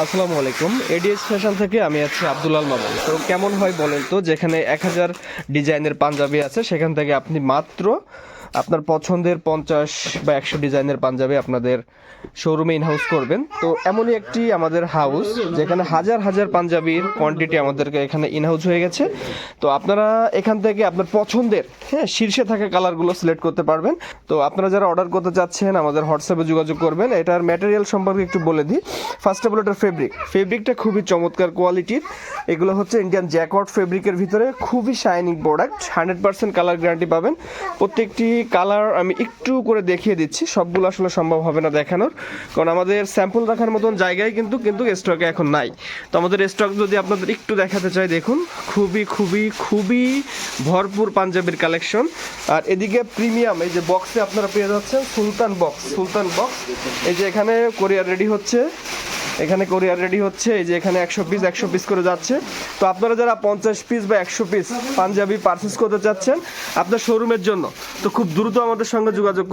আসসালামু আলাইকুম। Ads fashion থেকে আমি আছি আব্দুল আল মামুন। তো কেমন হয় বলেন তো, যেখানে 1000 ডিজাইনের পাঞ্জাবি আছে সেখান থেকে আপনি মাত্র আপনার পছন্দের 50 বা 100 ডিজাইনের পাঞ্জাবি আপনাদের শোরুমে ইনহাউস করবেন। তো এমনই একটি আমাদের হাউস যেখানে হাজার হাজার পাঞ্জাবির কোয়ান্টিটি আমাদেরকে এখানে ইনহাউস হয়ে গেছে। তো আপনারা এখান থেকে আপনার পছন্দের শীর্ষে থাকা কালারগুলো সিলেক্ট করতে পারবেন। তো আপনারা যারা অর্ডার করতে চাচ্ছেন আমাদের হোয়াটসঅ্যাপে যোগাযোগ করবেন। এটার ম্যাটেরিয়াল সম্পর্কে একটু বলে দিই। ফার্স্ট অফ অল, এটার ফেব্রিকটা খুবই চমৎকার কোয়ালিটির। এগুলো হচ্ছে ইন্ডিয়ান জ্যাকওয়ার্ড ফেব্রিকের ভিতরে খুবই শাইনিং প্রোডাক্ট। 100% কালার গ্যারান্টি পাবেন। প্রত্যেকটি কালার আমি একটু করে দেখিয়ে দিচ্ছি, সবগুলো আসলে সম্ভব হবে না দেখানোর, কারণ আমাদের স্যাম্পল রাখার মতন জায়গায় কিন্তু স্টকে এখন নাই। তো আমাদের স্টক যদি আপনাদের একটু দেখাতে চাই, দেখুন খুবই খুবই খুবই ভরপুর পাঞ্জাবির কালেকশন। আর এদিকে প্রিমিয়াম এই যে বক্সে আপনারা পেয়ে যাচ্ছেন সুলতান বক্স। এই যে এখানে কোরিয়ার রেডি হচ্ছে, এই যে এখানে 100 পিস করে যাচ্ছে। তো আপনারা যারা 50 পিস বা 100 পিস পাঞ্জাবি পারচেস করতে চাচ্ছেন আপনার শোরুমের জন্য, তো খুব দ্রুত আমাদের সঙ্গে যোগাযোগ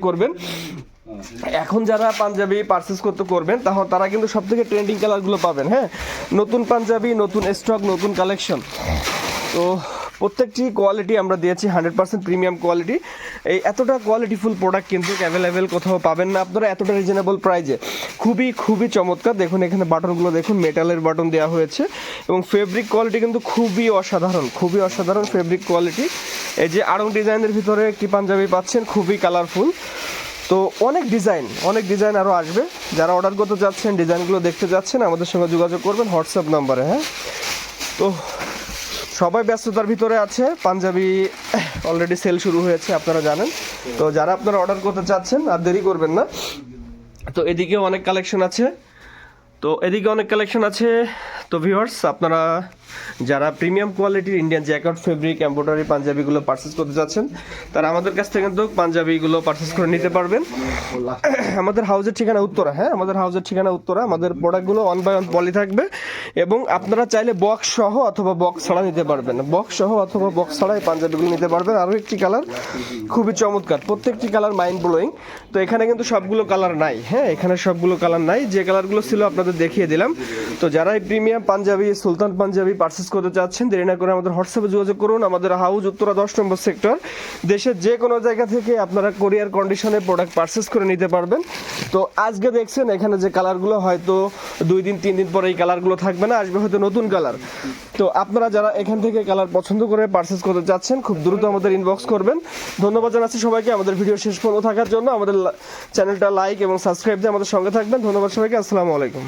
করবেন। এখন যারা পাঞ্জাবি পারচেস করবেন তারা কিন্তু সব থেকে ট্রেন্ডিং কালারগুলো পাবেন। নতুন পাঞ্জাবি, নতুন স্টক, নতুন কালেকশন। তো প্রত্যেকটি কোয়ালিটি আমরা দিয়েছি 100% প্রিমিয়াম কোয়ালিটি। এই এতটা কোয়ালিটিফুল প্রোডাক্ট কিন্তু অ্যাভেলেবেল কোথাও পাবেন না আপনারা এতটা রিজনেবল প্রাইজে। খুবই খুবই চমৎকার। দেখুন এখানে বাটনগুলো দেখুন, মেটালের বাটন দেওয়া হয়েছে এবং ফেব্রিক কোয়ালিটি কিন্তু খুবই অসাধারণ ফেব্রিক কোয়ালিটি। এই যে আড়ং ডিজাইনের ভিতরে একটি পাঞ্জাবি পাচ্ছেন, খুবই কালারফুল। তো অনেক ডিজাইন আরও আসবে। যারা অর্ডার করতে যাচ্ছেন, ডিজাইনগুলো দেখতে যাচ্ছেন, আমাদের সঙ্গে যোগাযোগ করবেন হোয়াটসঅ্যাপ নাম্বারে। তো সবাই ব্যস্ততার ভিতরে আছে, পাঞ্জাবি অলরেডি সেল শুরু হয়েছে আপনারা জানেন। তো যারা আপনারা অর্ডার করতে চাচ্ছেন আর দেরি করবেন না। তো এদিকে অনেক কালেকশন আছে। তো ভিউয়ার্স, আপনারা যারা প্রিমিয়াম কোয়ালিটির ইন্ডিয়ান জ্যাকেট ফেব্রিক এমব্রয়ডারি পাঞ্জাবিগুলো পারচেস করতে যাচ্ছেন তারা আমাদের কাছ থেকে কিন্তু পাঞ্জাবিগুলো পারচেস করে নিতে পারবেন। আমাদের হাউসের ঠিকানা উত্তরা। আমাদের প্রোডাক্টগুলো 1 বাই 1 পলি থাকবে এবং আপনারা চাইলে বক্স সহ অথবা বক্স ছাড়া নিতে পারবেন। এই পাঞ্জাবিগুলো নিতে পারবেন। আরও একটি কালার খুবই চমৎকার, প্রত্যেকটি কালার মাইন্ড ব্লোয়িং। তো এখানে কিন্তু সবগুলো কালার নাই, যে কালারগুলো ছিল আপনাদের দেখিয়ে দিলাম। তো যারা এই প্রিমিয়াম পাঞ্জাবি, সুলতান পাঞ্জাবি পারচেস করতে চাচ্ছেন, দেরি না করে আমাদের হোয়াটসঅ্যাপে যোগাযোগ করুন। আমাদের হাউস উত্তরা 10 নম্বর সেক্টর। দেশের যে কোনো জায়গা থেকে আপনারা কোরিয়ার কন্ডিশনে প্রোডাক্ট পারচেস করে নিতে পারবেন। তো আজকে দেখছেন এখানে যে কালারগুলো, হয়তো 2 দিন 3 দিন পরে এই কালারগুলো থাকবে না, আসবে হয়তো নতুন কালার। তো আপনারা যারা এখান থেকে কালার পছন্দ করে পারচেস করতে চাচ্ছেন খুব দ্রুত আমাদের ইনবক্স করবেন। ধন্যবাদ জানাচ্ছি সবাইকে আমাদের ভিডিও শেষ পর্যন্ত থাকার জন্য। আমাদের চ্যানেলটা লাইক এবং সাবস্ক্রাইব দিয়ে আমাদের সঙ্গে থাকবেন। ধন্যবাদ সবাইকে। আসসালামু আলাইকুম।